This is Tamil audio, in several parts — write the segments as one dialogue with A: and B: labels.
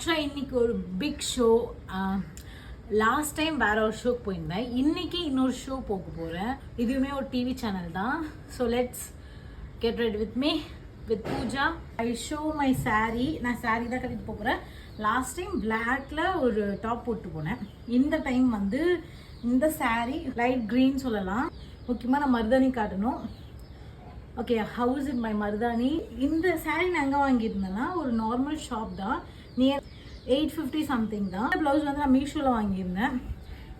A: இன்னைக்கு ஒரு பிக் ஷோ. லாஸ்ட் டைம் வேற ஒரு ஷோக்கு போயிருந்தேன். இன்னைக்கு இன்னொரு ஷோ போக போகிறேன். இதுவுமே ஒரு டிவி சேனல் தான். So let's get ready with me with Pooja. I show my sari. நான் சாரீ தான் கட்டிட்டு போகிறேன். லாஸ்ட் டைம் பிளாக்ல ஒரு டாப் போட்டு போனேன். இந்த டைம் வந்து இந்த சாரீ லைட் க்ரீன் சொல்லலாம். முக்கியமாக நான் மருதாணி காட்டணும். ஓகே, ஹவுஸ் இன் மை மருதாணி. இந்த சாரீ நான் எங்கே வாங்கியிருந்தேன்னா ஒரு நார்மல் ஷாப் தான். நியர் 850 சம்திங் தான். ப்ளவுஸ் வந்து நான் மீஷோவில் வாங்கியிருந்தேன்.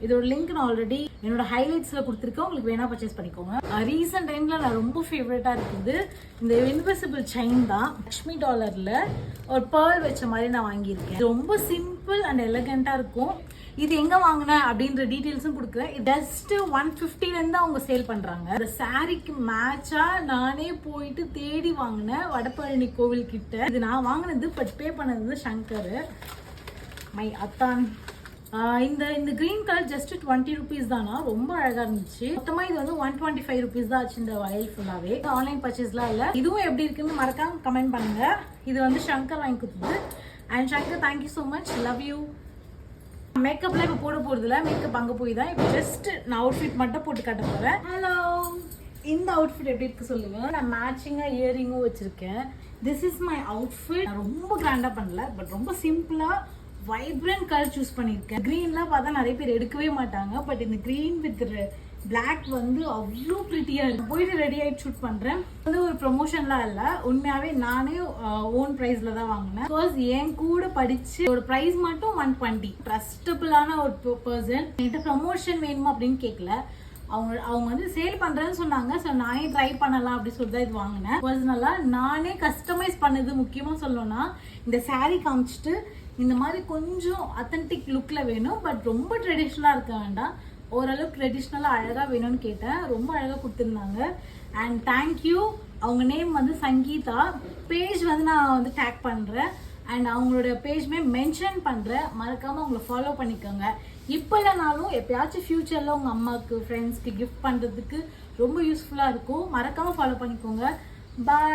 A: இதோட லிங்க் நான் ஆல்ரெடி என்னோட ஹைலைட்ஸில் கொடுத்துருக்கேன். உங்களுக்கு வேணா பர்ச்சேஸ் பண்ணிக்கோங்க. ரீசெண்ட் டைமில் நான் ரொம்ப ஃபேவரட்டாக இருக்குது இந்த இன்விசிபிள் செயின் தான். லக்ஷ்மி டாலரில் ஒரு பேர்ல் வச்ச மாதிரி நான் வாங்கியிருக்கேன். ரொம்ப சிம்பிள் அண்ட் எலகண்ட்டாக இருக்கும். இது எங்கே வாங்கினேன் அப்படின்ற டீட்டெயில்ஸும் கொடுக்குறேன். ஜஸ்ட் 150 அவங்க சேல் பண்ணுறாங்க. இந்த சாரீக்கு மேட்சாக நானே போயிட்டு தேடி வாங்கினேன் வடபழனி கோவில் கிட்ட. இது நான் வாங்கினது பட் பே பண்ணது சங்கர், மை அத்தான். இந்த கிரீன் கலர் ஜஸ்ட் 20 ருபீஸ் தானா. ரொம்ப அழகாக இருந்துச்சு. மொத்தமாக இது வந்து 125 ருபீஸ் தான் ஆச்சு இந்த வயல் ஃபுல்லாகவே. ஆன்லைன் பர்ச்சேஸ்லாம் இல்லை. இதுவும் எப்படி இருக்குன்னு மறக்காம கமெண்ட் பண்ணுங்க. இது வந்து சங்கர் வாங்கி கொடுத்தது. And Shankar, thank you so much, love you. மேக்கப்லாம் இப்போ போட போகிறதில்ல. மேக்கப் அங்கே போய் தான். இப்போ ஜஸ்ட் நான் அவுட்ஃபிட் மட்டும் போட்டு காட்ட போகிறேன். ஹலோ, இந்த அவுட்ஃபிட் எப்படி இருக்கு சொல்லுங்க. நான் மேட்சிங்காக இயரிங்கும் வச்சுருக்கேன். This is my outfit. நான் ரொம்ப கிராண்டாக பண்ணல, பட் ரொம்ப சிம்பிளாக வைப்ரண்ட் கலர் சூஸ் பண்ணியிருக்கேன். க்ரீன்லாம் பார்த்தா நிறைய பேர் எடுக்கவே மாட்டாங்க. பட் இந்த க்ரீன் வித் பிளாக் வந்து அவ்வளோ ப்ரிட்டியாக இருக்கு. போயிட்டு ரெடி ஆகிட்டு ஷூட் பண்ணுறேன். வந்து ஒரு ப்ரொமோஷன்லாம் இல்லை, உண்மையாகவே நானே ஓன் ப்ரைஸில் தான் வாங்கினேன். பிகாஸ் என் கூட படிச்சு ஒரு ப்ரைஸ் மட்டும் 120. ட்ரஸ்டபுளான ஒரு பர்சன். என்கிட்ட ப்ரொமோஷன் வேணுமா அப்படின்னு கேட்கல. அவங்க வந்து சேல் பண்றேன்னு சொன்னாங்க. ஸோ நானே ட்ரை பண்ணலாம் அப்படின்னு சொல்லி தான் இது வாங்கினேன். பர்சனலாக நானே கஸ்டமைஸ் பண்ணது. முக்கியமாக சொல்லணும்னா இந்த சாரீ காமிச்சிட்டு இந்த மாதிரி கொஞ்சம் அத்தன்டிக் லுக்கில் வேணும், பட் ரொம்ப ட்ரெடிஷ்னலாக இருக்க வேண்டாம், ஓரளவுக்கு ட்ரெடிஷ்னலாக அழகாக வேணும்னு கேட்டேன். ரொம்ப அழகாக கொடுத்துருந்தாங்க. And thank you. அவங்க நேம் வந்து சங்கீதா. பேஜ் வந்து நான் வந்து டேக் பண்ணுறேன். அண்ட் அவங்களோட பேஜ்மே மென்ஷன் பண்ணுறேன். மறக்காமல் அவங்கள ஃபாலோ பண்ணிக்கோங்க. இப்போ இல்லைனாலும் எப்பயாச்சும் ஃப்யூச்சரில் உங்கள் அம்மாவுக்கு ஃப்ரெண்ட்ஸ்க்கு கிஃப்ட் பண்ணுறதுக்கு ரொம்ப யூஸ்ஃபுல்லாக இருக்கும். மறக்காமல் ஃபாலோ பண்ணிக்கோங்க. பாய்.